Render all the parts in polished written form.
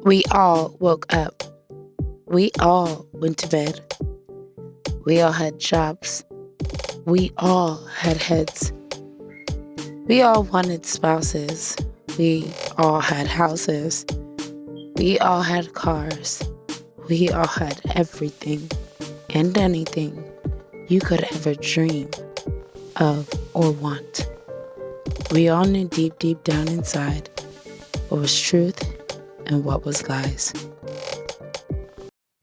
We all woke up. We all went to bed. We all had jobs. We all had heads. We all wanted spouses. We all had houses. We all had cars. We all had everything and anything you could ever dream of or want. We all knew deep, deep down inside what was truth and what was lies.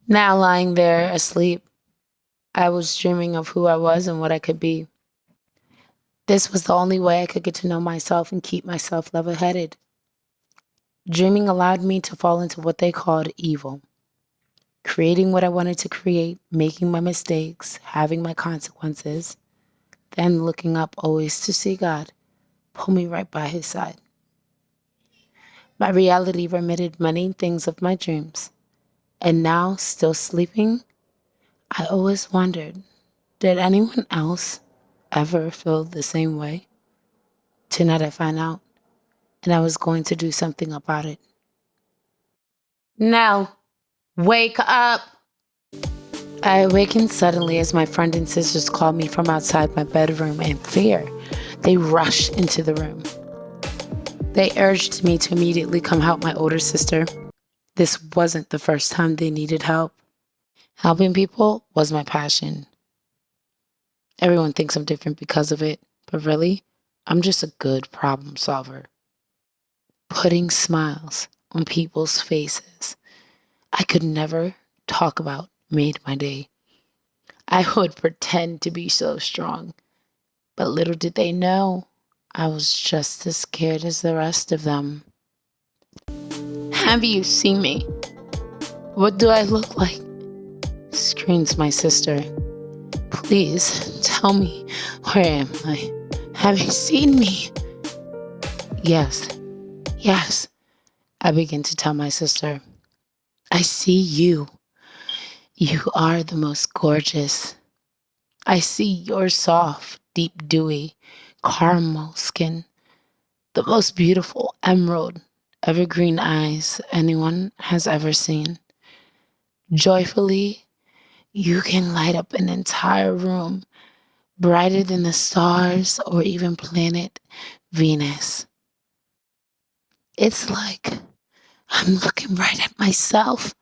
Now lying there asleep, I was dreaming of who I was and what I could be. This was the only way I could get to know myself and keep myself level-headed. Dreaming allowed me to fall into what they called evil. Creating what I wanted to create, making my mistakes, having my consequences, then looking up always to see God pull me right by his side. My reality remitted many things of my dreams. And now, still sleeping, I always wondered, did anyone else ever feel the same way? Tonight I find out, and I was going to do something about it. Now, wake up! I awakened suddenly as my friend and sisters called me from outside my bedroom in fear. They rushed into the room. They urged me to immediately come help my older sister. This wasn't the first time they needed help. Helping people was my passion. Everyone thinks I'm different because of it, but really, I'm just a good problem solver. Putting smiles on people's faces I could never talk about made my day. I would pretend to be so strong, but little did they know I was just as scared as the rest of them. Have you seen me? What do I look like? Screams my sister. Please tell me, where am I? Have you seen me? Yes, I begin to tell my sister. I see you. You are the most gorgeous. I see your soft, deep, dewy, caramel skin, the most beautiful emerald, evergreen eyes anyone has ever seen. Joyfully, you can light up an entire room, brighter than the stars or even planet Venus. It's like I'm looking right at myself,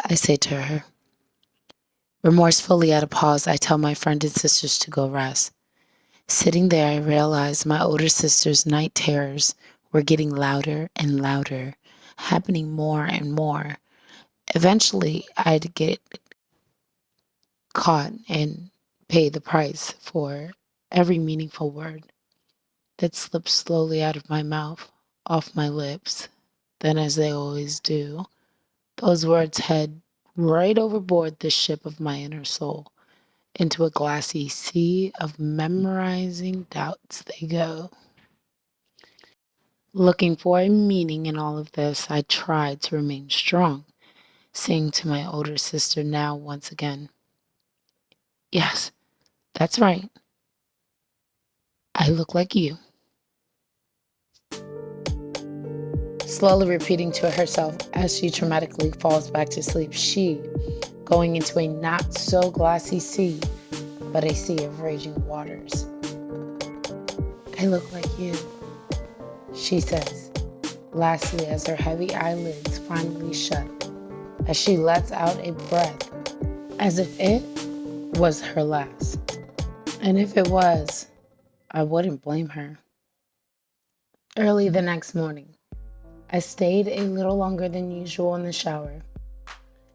I say to her. Remorsefully at a pause, I tell my friend and sisters to go rest. Sitting there, I realized my older sister's night terrors were getting louder and louder, happening more and more. Eventually, I'd get caught and pay the price for every meaningful word that slipped slowly out of my mouth, off my lips. Then, as they always do, those words head right overboard the ship of my inner soul. Into a glassy sea of memorizing doubts they go. Looking for a meaning in all of this, I tried to remain strong, saying to my older sister now once again, yes, that's right. I look like you. Slowly repeating to herself as she traumatically falls back to sleep, she going into a not so glassy sea, but a sea of raging waters. I look like you, she says, lastly as her heavy eyelids finally shut, as she lets out a breath, as if it was her last. And if it was, I wouldn't blame her. Early the next morning, I stayed a little longer than usual in the shower.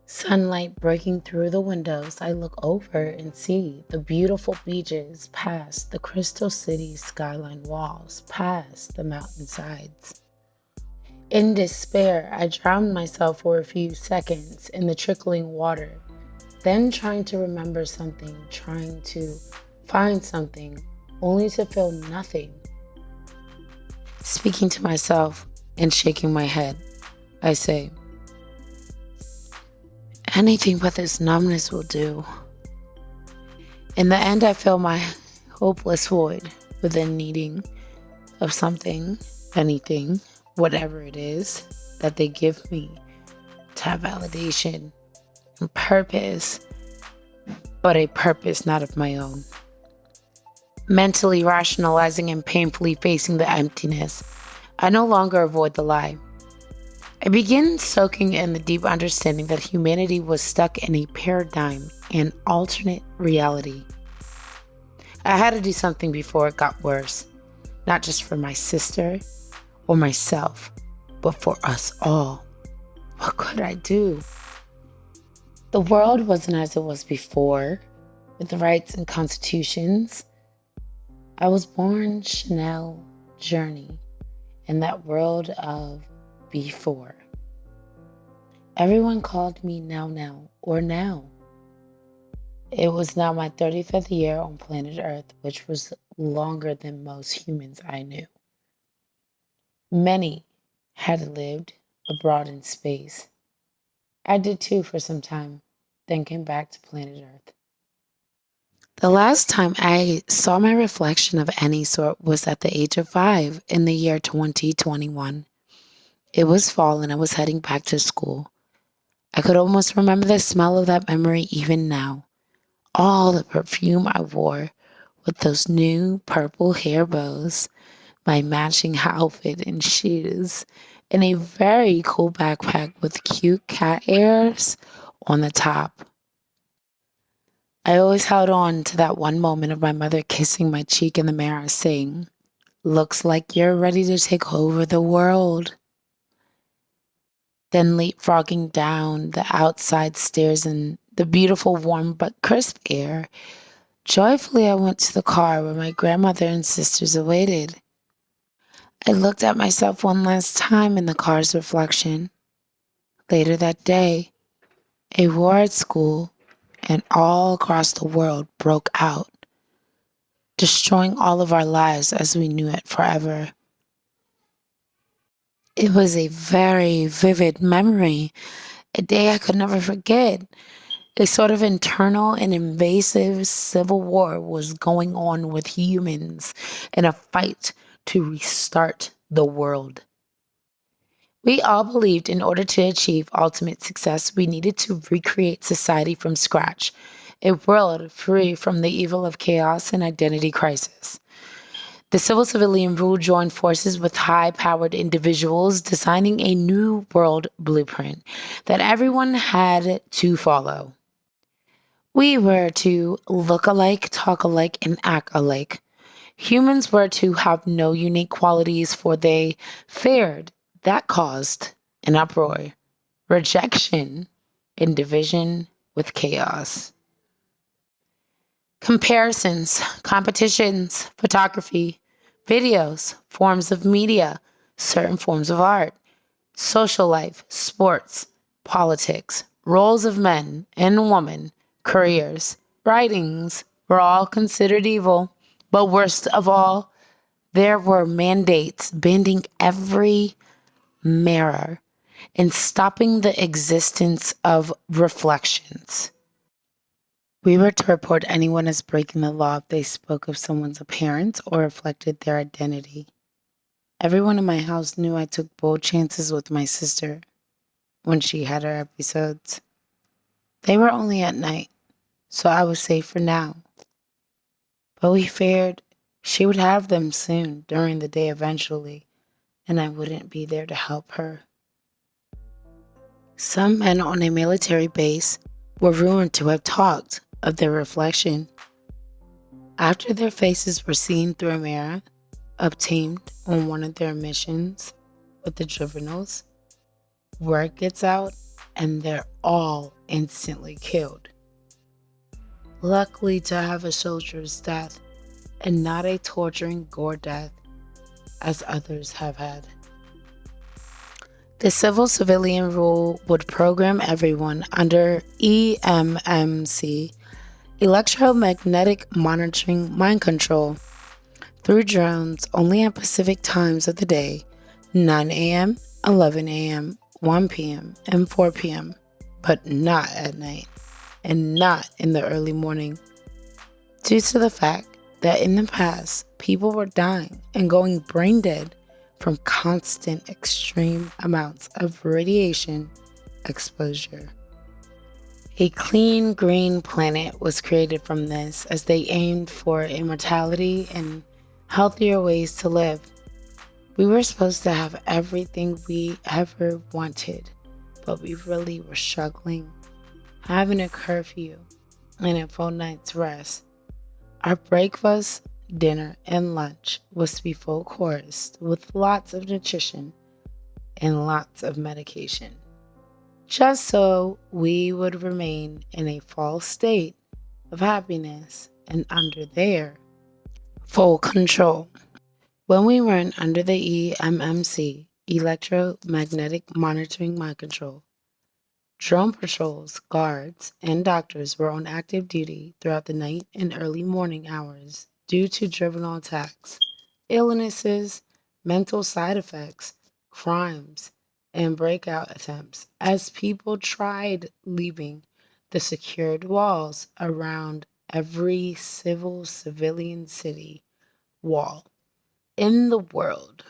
Sunlight breaking through the windows, I look over and see the beautiful beaches past the Crystal City skyline walls, past the mountainsides. In despair, I drowned myself for a few seconds in the trickling water, then trying to remember something, trying to find something, only to feel nothing. Speaking to myself and shaking my head, I say, anything but this numbness will do. In the end, I feel my hopeless void within needing of something, anything, whatever it is that they give me to have validation and purpose, but a purpose not of my own. Mentally rationalizing and painfully facing the emptiness, I no longer avoid the lie. I begin soaking in the deep understanding that humanity was stuck in a paradigm and alternate reality. I had to do something before it got worse, not just for my sister or myself, but for us all. What could I do? The world wasn't as it was before, with the rights and constitutions. I was born Chanel Journey in that world of before. Everyone called me now or now. It was now my 35th year on planet Earth, which was longer than most humans I knew. Many had lived abroad in space. I did too for some time, then came back to planet Earth. The last time I saw my reflection of any sort was at the age of 5 in the year 2021. It was fall and I was heading back to school. I could almost remember the smell of that memory even now. All the perfume I wore with those new purple hair bows, my matching outfit and shoes, and a very cool backpack with cute cat ears on the top. I always held on to that one moment of my mother kissing my cheek in the mirror saying, "Looks like you're ready to take over the world." Then leapfrogging down the outside stairs in the beautiful, warm but crisp air, joyfully I went to the car where my grandmother and sisters awaited. I looked at myself one last time in the car's reflection. Later that day, a war at school and all across the world broke out, destroying all of our lives as we knew it forever. It was a very vivid memory, a day I could never forget. A sort of internal and invasive civil war was going on with humans in a fight to restart the world. We all believed in order to achieve ultimate success, we needed to recreate society from scratch, a world free from the evil of chaos and identity crisis. The civil civilian rule joined forces with high powered individuals, designing a new world blueprint that everyone had to follow. We were to look alike, talk alike, and act alike. Humans were to have no unique qualities, for they feared that caused an uproar, rejection, and division with chaos. Comparisons, competitions, photography, videos, forms of media, certain forms of art, social life, sports, politics, roles of men and women, careers, writings were all considered evil. But worst of all, there were mandates bending every mirror and stopping the existence of reflections. We were to report anyone as breaking the law if they spoke of someone's appearance or reflected their identity. Everyone in my house knew I took bold chances with my sister when she had her episodes. They were only at night, so I was safe for now. But we feared she would have them soon during the day eventually, and I wouldn't be there to help her. Some men on a military base were rumored to have talked of their reflection. After their faces were seen through a mirror, obtained on one of their missions with the juveniles, word gets out and they're all instantly killed. Luckily to have a soldier's death and not a torturing gore death as others have had. The civil civilian rule would program everyone under EMMC, electromagnetic monitoring mind control, through drones only at Pacific times of the day, 9 a.m., 11 a.m., 1 p.m., and 4 p.m., but not at night and not in the early morning, due to the fact that in the past, people were dying and going brain dead from constant extreme amounts of radiation exposure. A clean green planet was created from this as they aimed for immortality and healthier ways to live. We were supposed to have everything we ever wanted, but we really were struggling. Having a curfew and a full night's rest. Our breakfast, dinner, and lunch was to be full course with lots of nutrition and lots of medication, just so we would remain in a false state of happiness and under their full control. When we weren't under the EMMC, electromagnetic monitoring mind control, drone patrols, guards, and doctors were on active duty throughout the night and early morning hours due to juvenile attacks, illnesses, mental side effects, crimes, and breakout attempts as people tried leaving the secured walls around every civilian city wall in the world.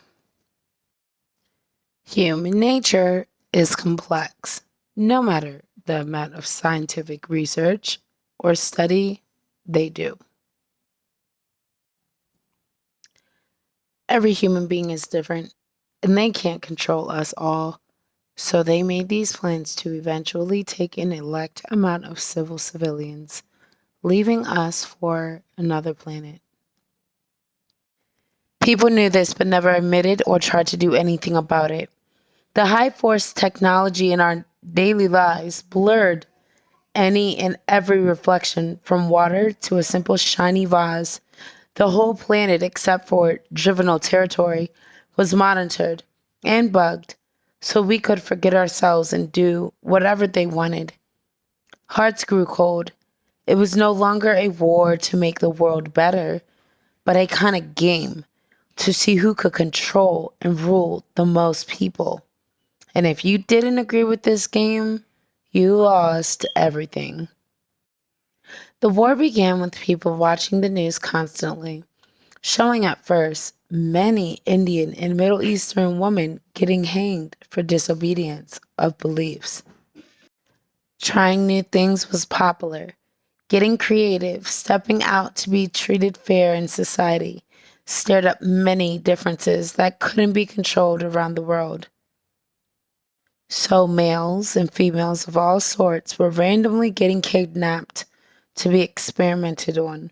Human nature is complex. No matter the amount of scientific research or study they do. Every human being is different, and they can't control us all, so they made these plans to eventually take an elect amount of civilians, leaving us for another planet. People knew this but never admitted or tried to do anything about it. The high force technology in our daily lives blurred any and every reflection from water to a simple shiny vase. The whole planet, except for Drivenal territory, was monitored and bugged so we could forget ourselves and do whatever they wanted. Hearts grew cold. It was no longer a war to make the world better, but a kind of game to see who could control and rule the most people. And if you didn't agree with this game, you lost everything. The war began with people watching the news constantly, showing at first many Indian and Middle Eastern women getting hanged for disobedience of beliefs. Trying new things was popular. Getting creative, stepping out to be treated fair in society, stirred up many differences that couldn't be controlled around the world. So males and females of all sorts were randomly getting kidnapped to be experimented on,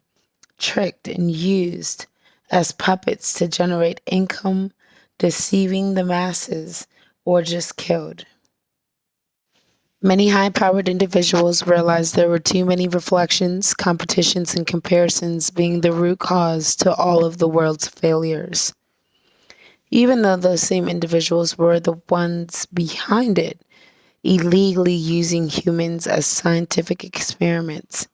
tricked and used as puppets to generate income, deceiving the masses, or just killed. Many high-powered individuals realized there were too many reflections, competitions, and comparisons being the root cause to all of the world's failures. Even though those same individuals were the ones behind it, illegally using humans as scientific experiments.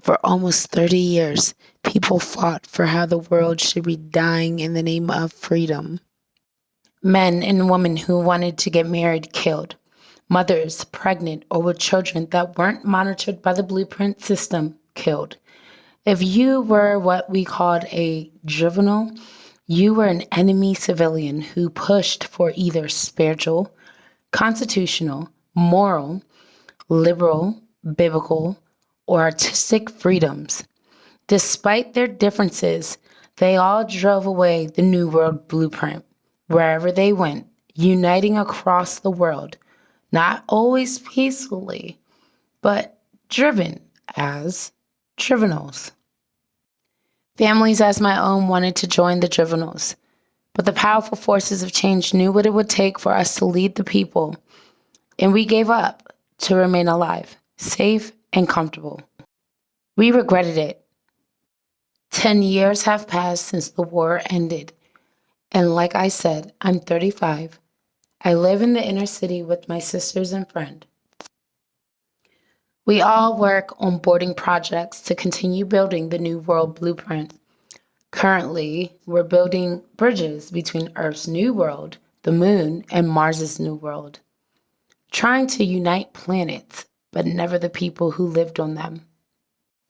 For almost 30 years, people fought for how the world should be dying in the name of freedom. Men and women who wanted to get married killed. Mothers pregnant or with children that weren't monitored by the blueprint system killed. If you were what we called a juvenile, you were an enemy civilian who pushed for either spiritual, constitutional, moral, liberal, biblical, or artistic freedoms. Despite their differences, they all drove away the New World blueprint wherever they went, uniting across the world, not always peacefully, but driven as Trivenals. Families as my own wanted to join the Trivenals, but the powerful forces of change knew what it would take for us to lead the people, and we gave up to remain alive, safe, and comfortable. We regretted it. 10 years have passed since the war ended, and like I said, I'm 35. I live in the inner city with my sisters and friend. We all work on boarding projects to continue building the New World blueprint. Currently, we're building bridges between Earth's new world, the moon, and Mars's new world, trying to unite planets, but never the people who lived on them.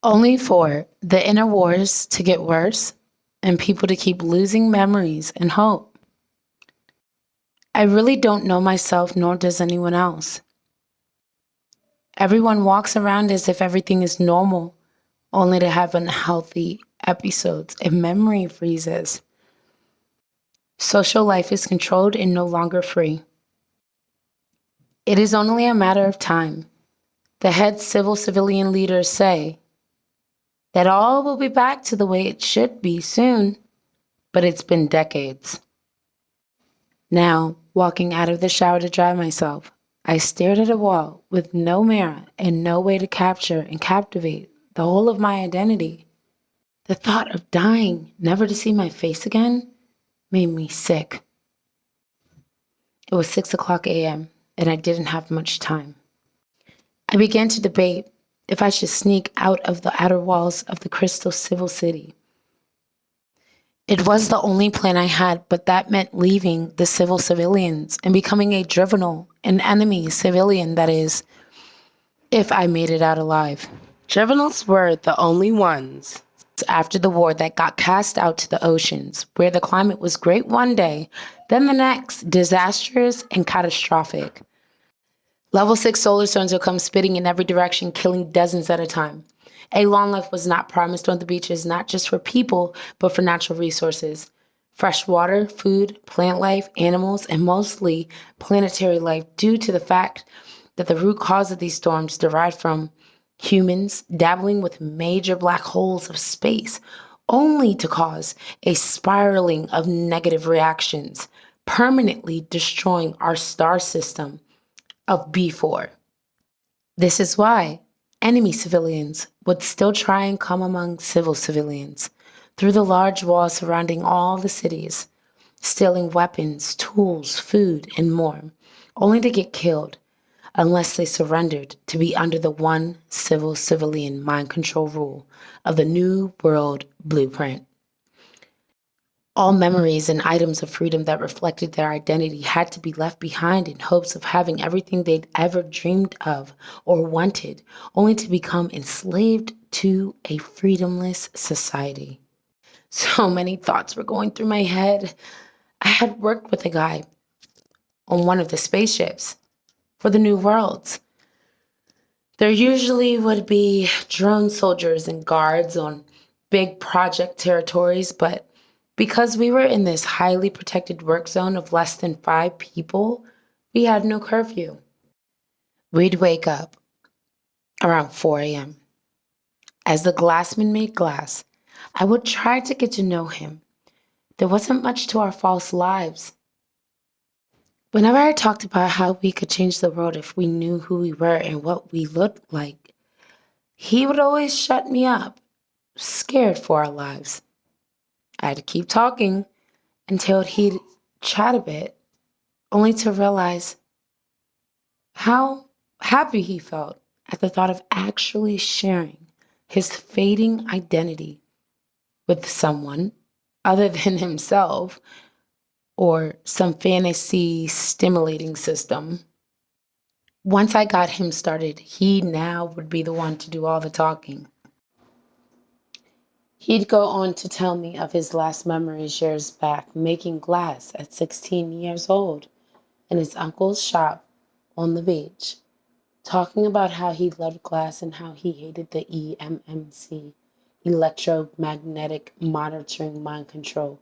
Only for the inner wars to get worse and people to keep losing memories and hope. I really don't know myself, nor does anyone else. Everyone walks around as if everything is normal, only to have unhealthy episodes and memory freezes. Social life is controlled and no longer free. It is only a matter of time. The head civilian leaders say that all will be back to the way it should be soon, but it's been decades. Now, walking out of the shower to dry myself, I stared at a wall with no mirror and no way to capture and captivate the whole of my identity. The thought of dying, never to see my face again, made me sick. It was 6 a.m., and I didn't have much time. I began to debate if I should sneak out of the outer walls of the Crystal Civil City. It was the only plan I had, but that meant leaving the civilians and becoming a Drivenal, an enemy civilian, that is, if I made it out alive. Drivenals were the only ones After the war that got cast out to the oceans, where the climate was great one day, then the next, disastrous and catastrophic. Level 6 solar storms would come spitting in every direction, killing dozens at a time. A long life was not promised on the beaches, not just for people, but for natural resources. Fresh water, food, plant life, animals, and mostly planetary life, due to the fact that the root cause of these storms derived from humans dabbling with major black holes of space, only to cause a spiraling of negative reactions, permanently destroying our star system of B4. This is why enemy civilians would still try and come among civilians through the large walls surrounding all the cities, stealing weapons, tools, food, and more, only to get killed unless they surrendered to be under the one civilian mind control rule of the New World Blueprint. All memories and items of freedom that reflected their identity had to be left behind in hopes of having everything they'd ever dreamed of or wanted, only to become enslaved to a freedomless society. So many thoughts were going through my head. I had worked with a guy on one of the spaceships for the New Worlds. There usually would be drone soldiers and guards on big project territories, but because we were in this highly protected work zone of less than 5 people, we had no curfew. We'd wake up around 4 a.m. As the glassman made glass, I would try to get to know him. There wasn't much to our false lives. Whenever I talked about how we could change the world if we knew who we were and what we looked like, he would always shut me up, scared for our lives. I had to keep talking until he'd chat a bit, only to realize how happy he felt at the thought of actually sharing his fading identity with someone other than himself or some fantasy stimulating system. Once I got him started, he now would be the one to do all the talking. He'd go on to tell me of his last memories years back, making glass at 16 years old in his uncle's shop on the beach, talking about how he loved glass and how he hated the EMMC, electromagnetic monitoring mind control.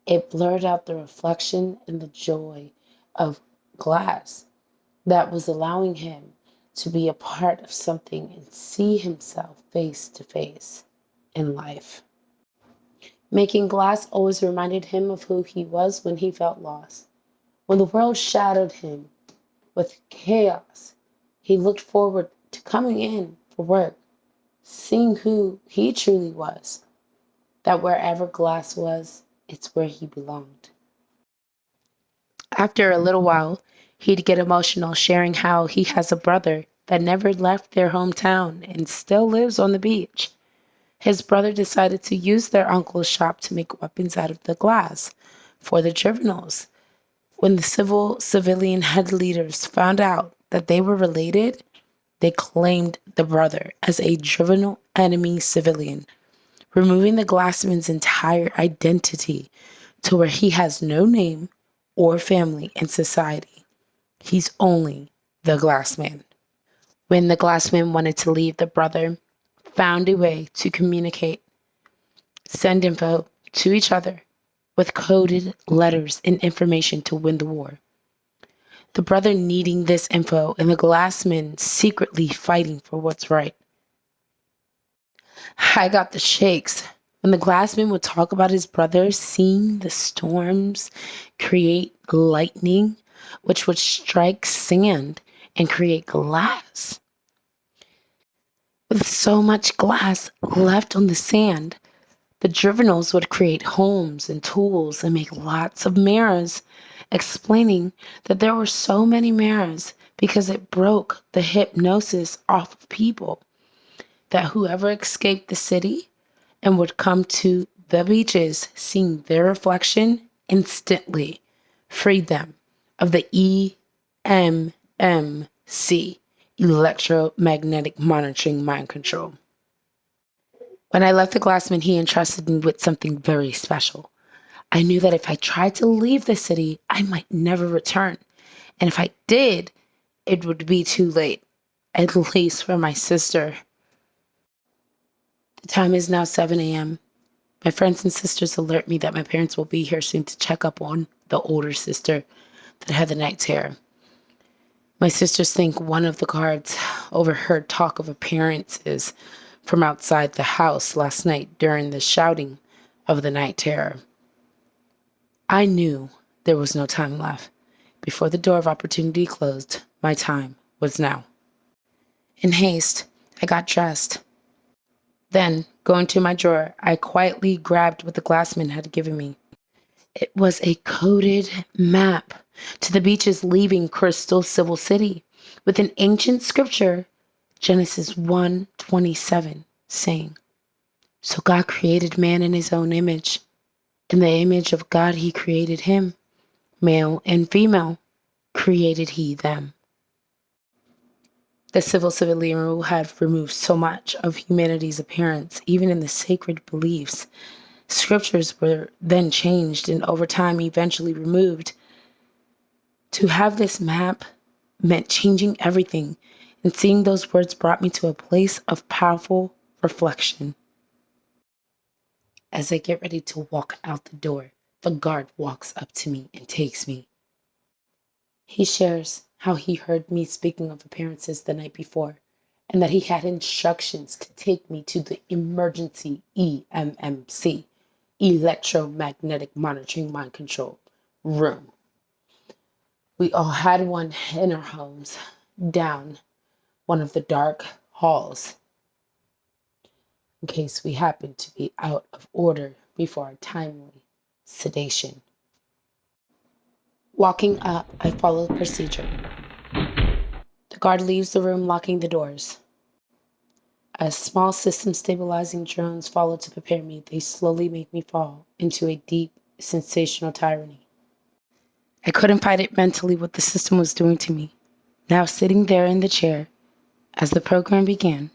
It blurred out the reflection and the joy of glass that was allowing him to be a part of something and see himself face to face in life. Making glass always reminded him of who he was when he felt lost. When the world shadowed him with chaos, he looked forward to coming in for work, seeing who he truly was, that wherever glass was, it's where he belonged. After a little while, he'd get emotional, sharing how he has a brother that never left their hometown and still lives on the beach. His brother decided to use their uncle's shop to make weapons out of the glass for the Drivenals. When the civilian head leaders found out that they were related, they claimed the brother as a Drivenal enemy civilian, removing the glassman's entire identity to where he has no name, or family in society. He's only the glass man. When the glass man wanted to leave, the brother found a way to communicate, send info to each other with coded letters and information to win the war. The brother needing this info and the glassman secretly fighting for what's right. I got the shakes when the glassman would talk about his brother seeing the storms create lightning, which would strike sand and create glass. With so much glass left on the sand, the Drivenals would create homes and tools and make lots of mirrors, explaining that there were so many mirrors because it broke the hypnosis off of people, that whoever escaped the city and would come to the beaches seeing their reflection instantly freed them of the EMMC, electromagnetic monitoring mind control. When I left the glassman, he entrusted me with something very special. I knew that if I tried to leave the city, I might never return. And if I did, it would be too late, at least for my sister. The time is now 7 a.m. My friends and sisters alert me that my parents will be here soon to check up on the older sister that had the night terror. My sisters think one of the guards overheard talk of appearances from outside the house last night during the shouting of the night terror. I knew there was no time left. Before the door of opportunity closed, my time was now. In haste, I got dressed. Then, going to my drawer, I quietly grabbed what the glassman had given me. It was a coded map to the beaches leaving Crystal Civil City with an ancient scripture, Genesis 1:27, saying, "So God created man in his own image. In the image of God he created him. Male and female created he them." The civilian rule had removed so much of humanity's appearance, even in the sacred beliefs. Scriptures were then changed and over time eventually removed. To have this map meant changing everything, and seeing those words brought me to a place of powerful reflection. As I get ready to walk out the door, the guard walks up to me and takes me. He shares how he heard me speaking of appearances the night before, and that he had instructions to take me to the emergency EMMC, electromagnetic monitoring mind control room. We all had one in our homes, down one of the dark halls, in case we happened to be out of order before our timely sedation. Walking up, I follow the procedure. The guard leaves the room, locking the doors. As small system stabilizing drones follow to prepare me, they slowly make me fall into a deep, sensational tyranny. I couldn't fight it mentally what the system was doing to me. Now sitting there in the chair, as the program began,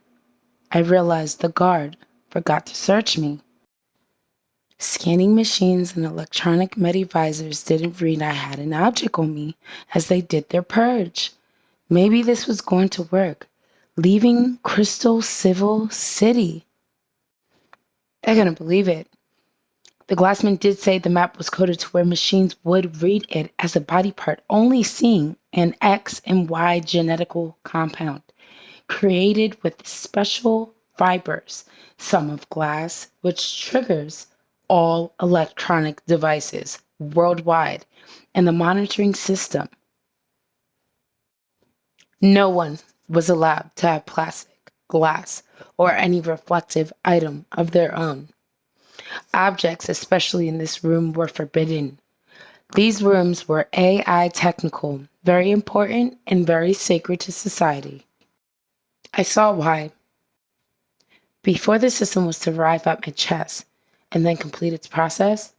I realized the guard forgot to search me. Scanning machines and electronic medvisors didn't read I had an object on me as they did their purge. Maybe this was going to work. Leaving Crystal Civil City. I couldn't believe it. The glassman did say the map was coded to where machines would read it as a body part, only seeing an X and Y genetical compound created with special fibers, some of glass, which triggers all electronic devices worldwide and the monitoring system. No one was allowed to have plastic, glass, or any reflective item of their own. Objects, especially in this room, were forbidden. These rooms were AI technical, very important, and very sacred to society. I saw why. Before the system was to arrive at my chest and then complete its process,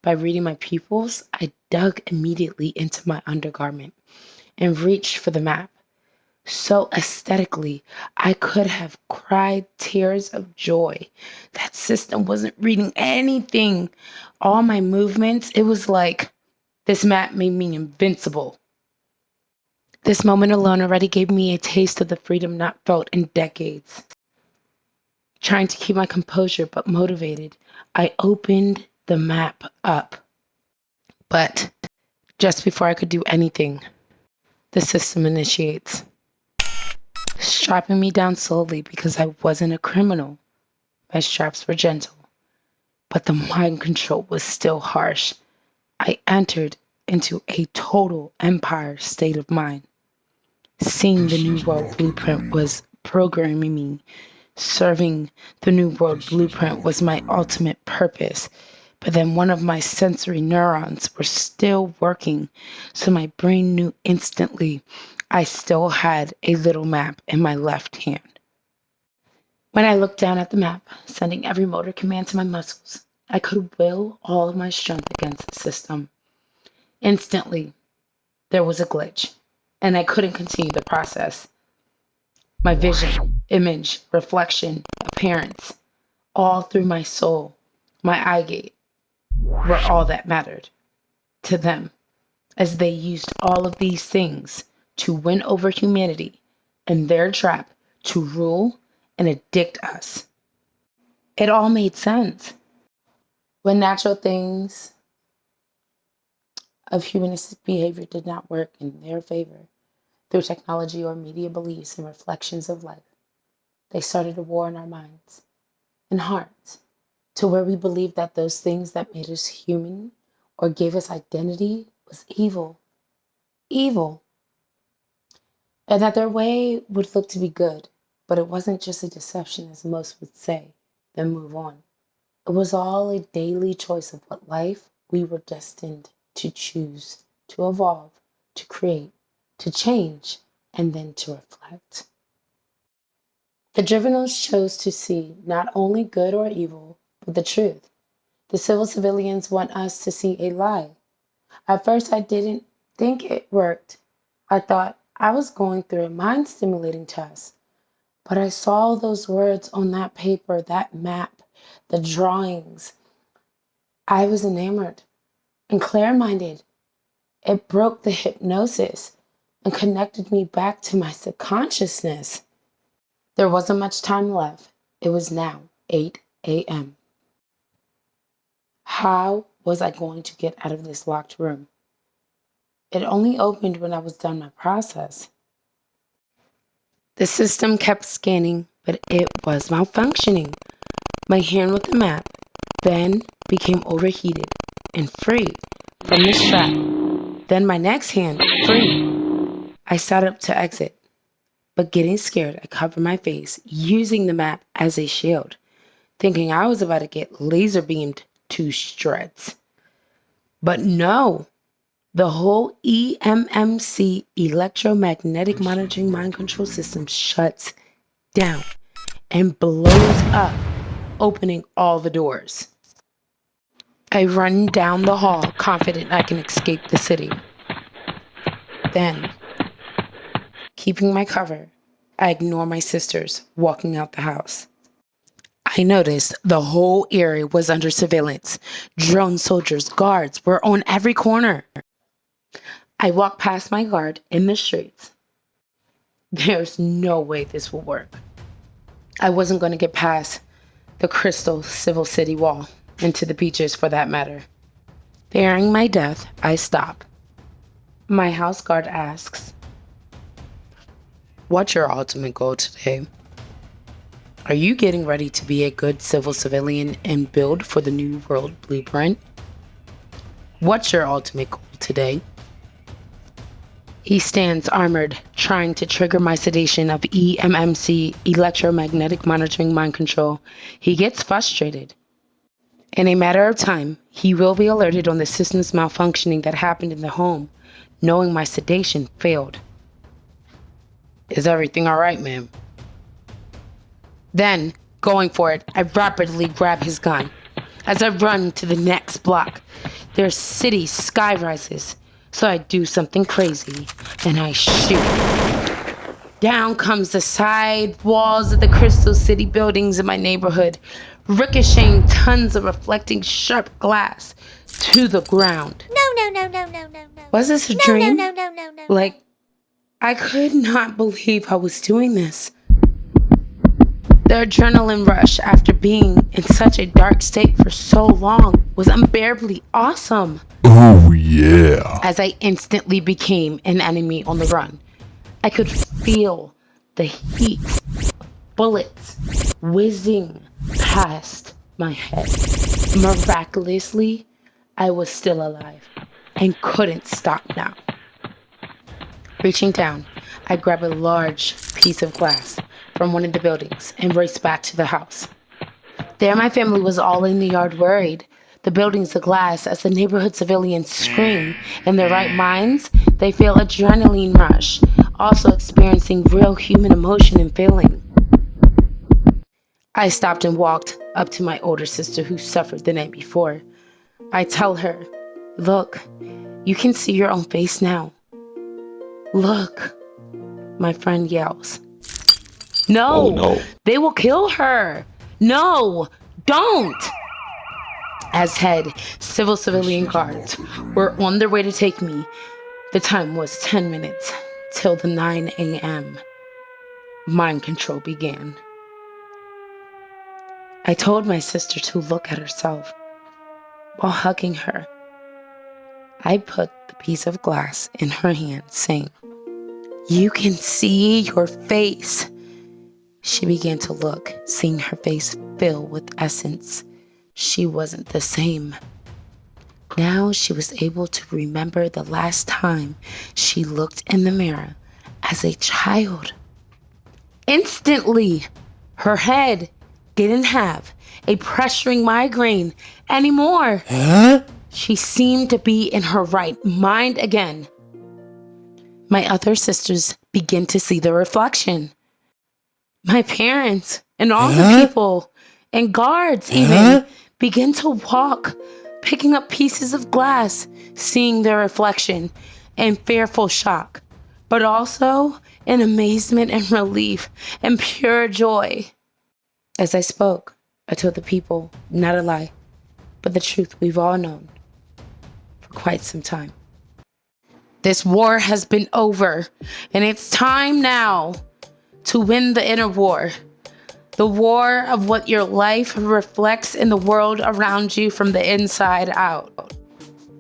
by reading my pupils, I dug immediately into my undergarment and reached for the map. So aesthetically, I could have cried tears of joy. That system wasn't reading anything. All my movements, it was like This map made me invincible. This moment alone already gave me a taste of the freedom not felt in decades. Trying to keep my composure but motivated, I opened the map up. But just before I could do anything, the system initiates, strapping me down slowly because I wasn't a criminal. My straps were gentle, but the mind control was still harsh. I entered into a total empire state of mind. Seeing the New World Blueprint was programming me. Serving the New World Blueprint was my ultimate purpose. But then one of my sensory neurons were still working, so my brain knew instantly I still had a little map in my left hand. When I looked down at the map, sending every motor command to my muscles, I could will all of my strength against the system. Instantly, there was a glitch, and I couldn't continue the process. My vision, image, reflection, appearance, all through my soul, my eye gate, were all that mattered to them, as they used all of these things to win over humanity and their trap to rule and addict us. It all made sense. When natural things of humanistic behavior did not work in their favor, through technology or media beliefs and reflections of life, they started a war in our minds and hearts, to where we believed that those things that made us human or gave us identity was evil, and that their way would look to be good, but it wasn't just a deception as most would say, then move on. It was all a daily choice of what life we were destined to choose, to evolve, to create, to change, and then to reflect. The Drivenals chose to see not only good or evil, but the truth. The civil civilians want us to see a lie. At first, I didn't think it worked. I thought I was going through a mind-stimulating test. But I saw those words on that paper, that map, the drawings. I was enamored and clear-minded. It broke the hypnosis and connected me back to my subconsciousness. There wasn't much time left. It was now 8 a.m. How was I going to get out of this locked room? It only opened when I was done my process. The system kept scanning, but it was malfunctioning. My hand with the map then became overheated and free from the strap. Then my next hand, free. I sat up to exit, but getting scared, I covered my face, using the map as a shield, thinking I was about to get laser beamed to shreds. But no, the whole EMMC, electromagnetic monitoring mind control system, shuts down and blows up, opening all the doors. I run down the hall, confident I can escape the city. Then, keeping my cover, I ignore my sisters walking out the house. I noticed the whole area was under surveillance. Drone soldiers, guards were on every corner. I walked past my guard in the streets. There's no way this will work. I wasn't going to get past the crystal civil city wall into the beaches for that matter. Fearing my death, I stop. My house guard asks, "What's your ultimate goal today? Are you getting ready to be a good civil civilian and build for the New World Blueprint? What's your ultimate goal today?" He stands armored, trying to trigger my sedation of EMMC, electromagnetic monitoring mind control. He gets frustrated. In a matter of time, he will be alerted on the system's malfunctioning that happened in the home, knowing my sedation failed. "Is everything all right, ma'am?" Then, going for it, I rapidly grab his gun. As I run to the next block, their city sky rises. So I do something crazy, and I shoot. Down comes the side walls of the Crystal City buildings in my neighborhood, ricocheting tons of reflecting sharp glass to the ground. No. Was this a No, dream? no. Like, I could not believe I was doing this. The adrenaline rush after being in such a dark state for so long was unbearably awesome. Oh yeah. As I instantly became an enemy on the run, I could feel the heat of bullets whizzing past my head. Miraculously, I was still alive and couldn't stop now. Reaching down, I grabbed a large piece of glass from one of the buildings and raced back to the house. There, my family was all in the yard worried. The buildings, the glass, as the neighborhood civilians scream. In their right minds, they feel adrenaline rush, also experiencing real human emotion and feeling. I stopped and walked up to my older sister who suffered the night before. I tell her, "Look, you can see your own face now. Look." My friend yells, "No, Oh no. they will kill her. No, don't." As head civilian guards were on their way to take me, the time was 10 minutes till the 9 a.m. Mind control began. I told my sister to look at herself. While hugging her, I put the piece of glass in her hand, saying, "You can see your face." She began to look, seeing her face fill with essence. She wasn't the same. Now she was able to remember the last time she looked in the mirror as a child. Instantly, her head didn't have a pressuring migraine anymore. She seemed to be in her right mind again. My other sisters began to see the reflection. My parents and all the people and guards even began to walk, picking up pieces of glass, seeing their reflection in fearful shock, but also in amazement and relief and pure joy. As I spoke, I told the people not a lie, but the truth we've all known for quite some time. This war has been over, and it's time now to win the inner war. The war of what your life reflects in the world around you from the inside out.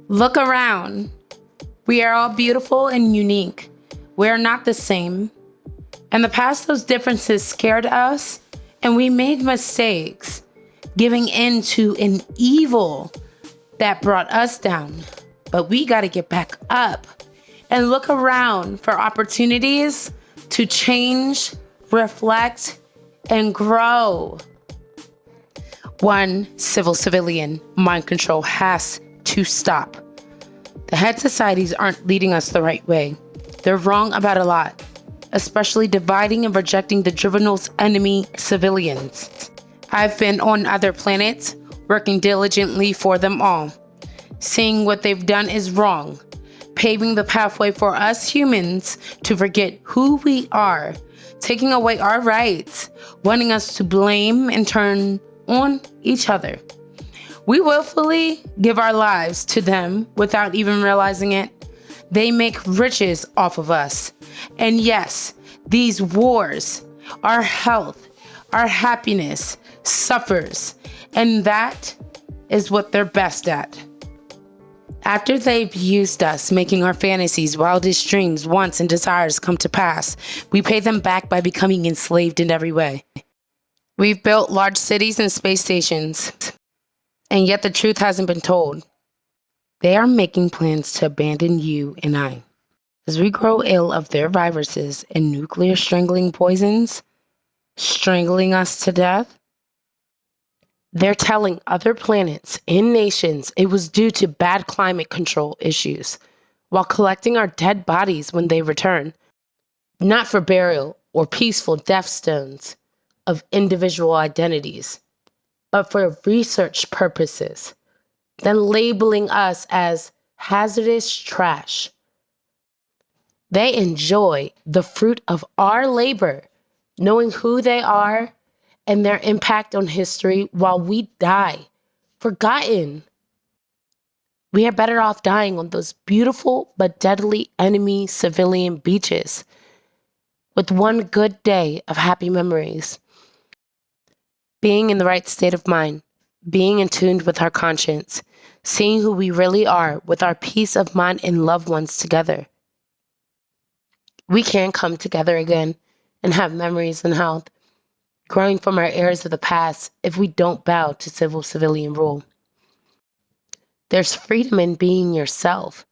Look around. We are all beautiful and unique. We are not the same. In the past, those differences scared us, and we made mistakes, giving in to an evil that brought us down. But we got to get back up and look around for opportunities to change, reflect, and grow. One, civilian mind control has to stop. The head societies aren't leading us the right way. They're wrong about a lot, especially dividing and rejecting the juvenile enemy civilians. I've been on other planets, working diligently for them all. Seeing what they've done is wrong, paving the pathway for us humans to forget who we are, taking away our rights, wanting us to blame and turn on each other. We willfully give our lives to them without even realizing it. They make riches off of us. And yes, these wars, our health, our happiness suffers, and that is what they're best at. After they've used us, making our fantasies, wildest dreams, wants, and desires come to pass, we pay them back by becoming enslaved in every way. We've built large cities and space stations, and yet the truth hasn't been told. They are making plans to abandon you and I. As we grow ill of their viruses and nuclear strangling poisons, strangling us to death, they're telling other planets and nations it was due to bad climate control issues, while collecting our dead bodies when they return, not for burial or peaceful death stones of individual identities, but for research purposes, then labeling us as hazardous trash. They enjoy the fruit of our labor, knowing who they are and their impact on history while we die, forgotten. We are better off dying on those beautiful but deadly enemy civilian beaches with one good day of happy memories. Being in the right state of mind, being in tune with our conscience, seeing who we really are with our peace of mind and loved ones together. We can come together again and have memories and health, growing from our errors of the past if we don't bow to civilian rule. There's freedom in being yourself.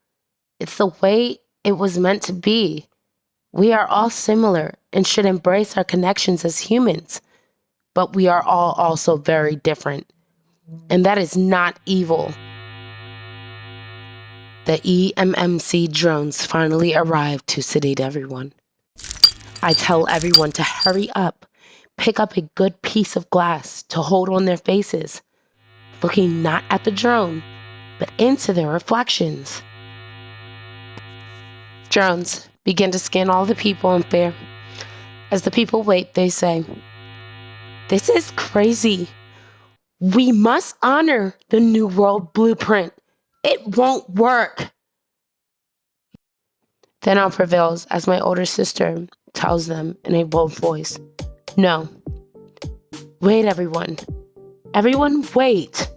It's the way it was meant to be. We are all similar and should embrace our connections as humans, but we are all also very different. And that is not evil. The EMMC drones finally arrived to sedate everyone. I tell everyone to hurry up, pick up a good piece of glass to hold on their faces, looking not at the drone, but into their reflections. Drones begin to scan all the people in fear. As the people wait, they say, "This is crazy. We must honor the New World Blueprint. It won't work." Then all prevails as my older sister tells them in a bold voice, "No. Wait, everyone. Everyone, wait."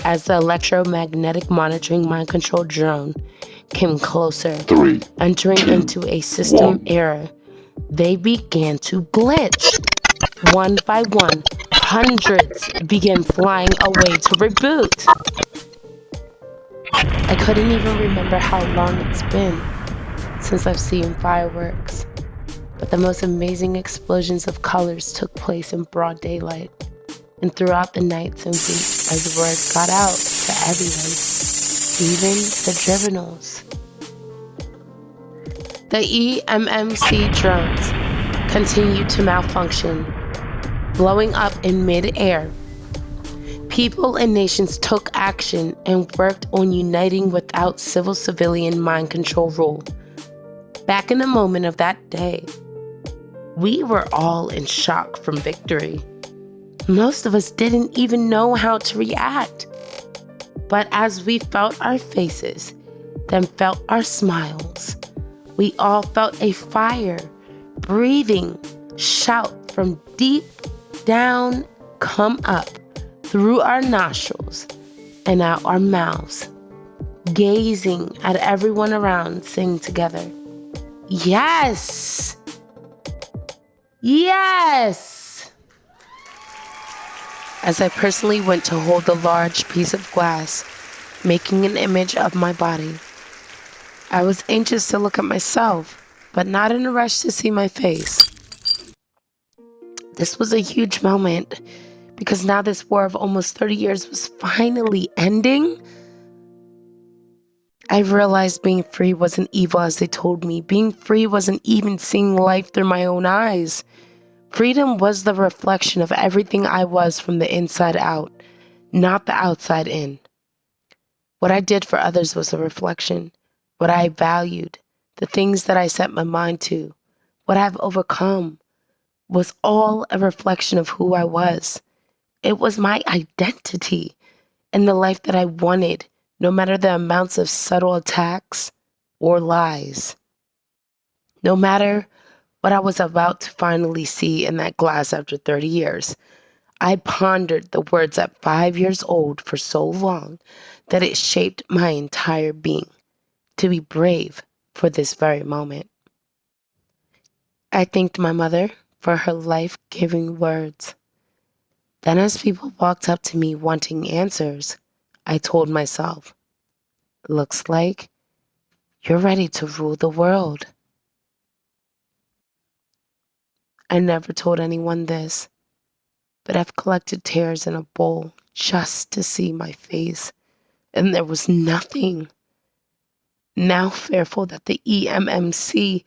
As the electromagnetic monitoring mind control drone came closer, 3, entering 2, into a system 1. error, they began to glitch. One by one, hundreds began flying away to reboot. I couldn't even remember how long it's been since I've seen fireworks, but the most amazing explosions of colors took place in broad daylight and throughout the nights and weeks as the word got out to everyone, even the Drivenals. The EMMC drones continued to malfunction, blowing up in mid-air. People and nations took action and worked on uniting without civilian mind control rule. Back in the moment of that day, we were all in shock from victory. Most of us didn't even know how to react. But as we felt our faces, then felt our smiles, we all felt a fire, breathing, shout from deep down come up through our nostrils and out our mouths, gazing at everyone around, sing together, "Yes! Yes!" As I personally went to hold the large piece of glass, making an image of my body, I was anxious to look at myself, but not in a rush to see my face. This was a huge moment, because now this war of almost 30 years was finally ending. I realized being free wasn't evil as they told me. Being free wasn't even seeing life through my own eyes. Freedom was the reflection of everything I was from the inside out, not the outside in. What I did for others was a reflection. What I valued, the things that I set my mind to, what I've overcome, was all a reflection of who I was. It was my identity and the life that I wanted, no matter the amounts of subtle attacks or lies. No matter what I was about to finally see in that glass after 30 years, I pondered the words at 5 years old for so long that it shaped my entire being to be brave for this very moment. I thanked my mother for her life-giving words. Then as people walked up to me wanting answers, I told myself, "Looks like you're ready to rule the world." I never told anyone this, but I've collected tears in a bowl just to see my face, and there was nothing. Now fearful that the EMMC,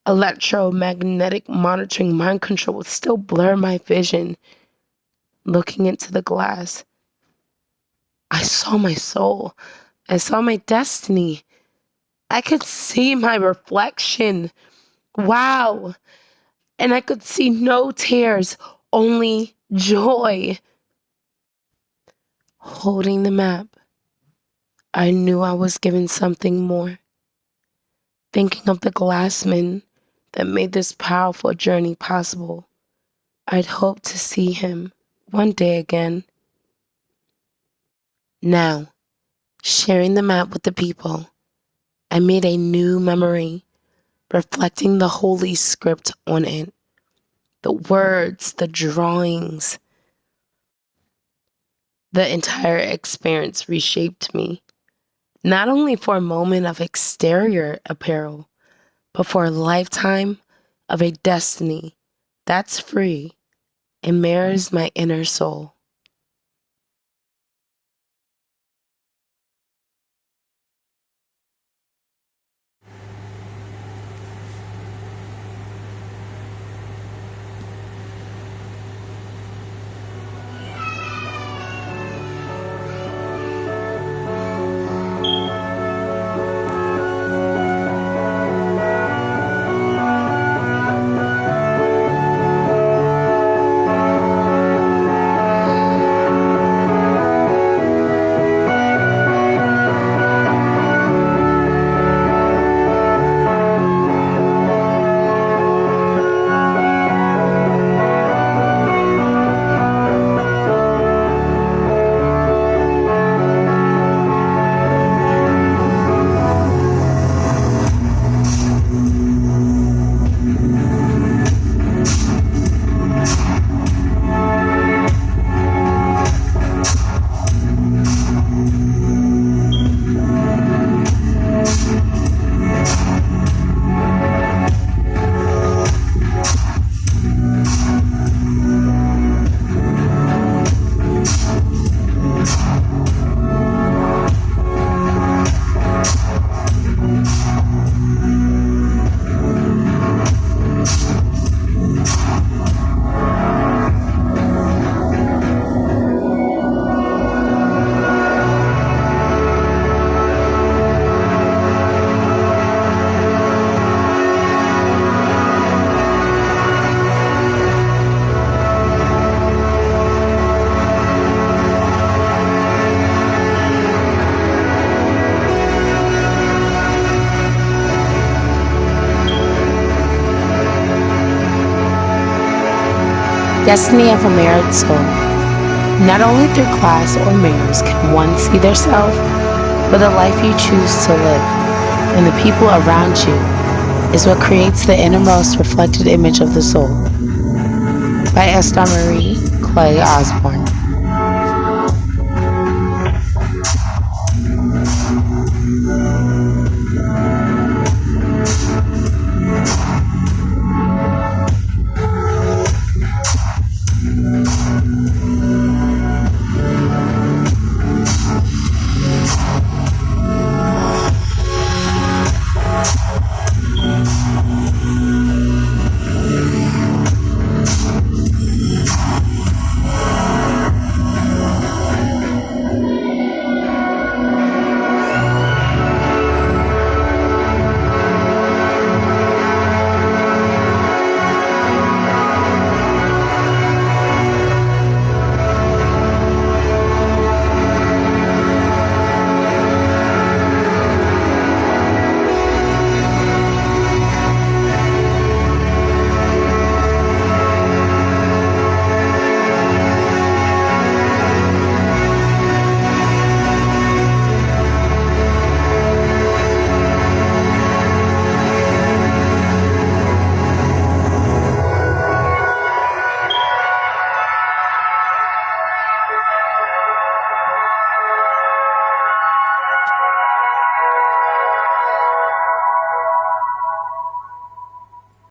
electromagnetic monitoring mind control, would still blur my vision. Looking into the glass, I saw my soul. I saw my destiny. I could see my reflection. Wow. and I could see no tears, only joy. Holding the map, I knew I was given something more. Thinking of the glassman that made this powerful journey possible, I'd hoped to see him one day again. Now, sharing the map with the people, I made a new memory, reflecting the holy script on it. The words, the drawings, the entire experience reshaped me, not only for a moment of exterior apparel, but for a lifetime of a destiny that's free and mirrors my inner soul. Destiny of a married soul. Not only through class or mirrors can one see their self, but the life you choose to live and the people around you is what creates the innermost reflected image of the soul. By Esther Marie Clay Osborne.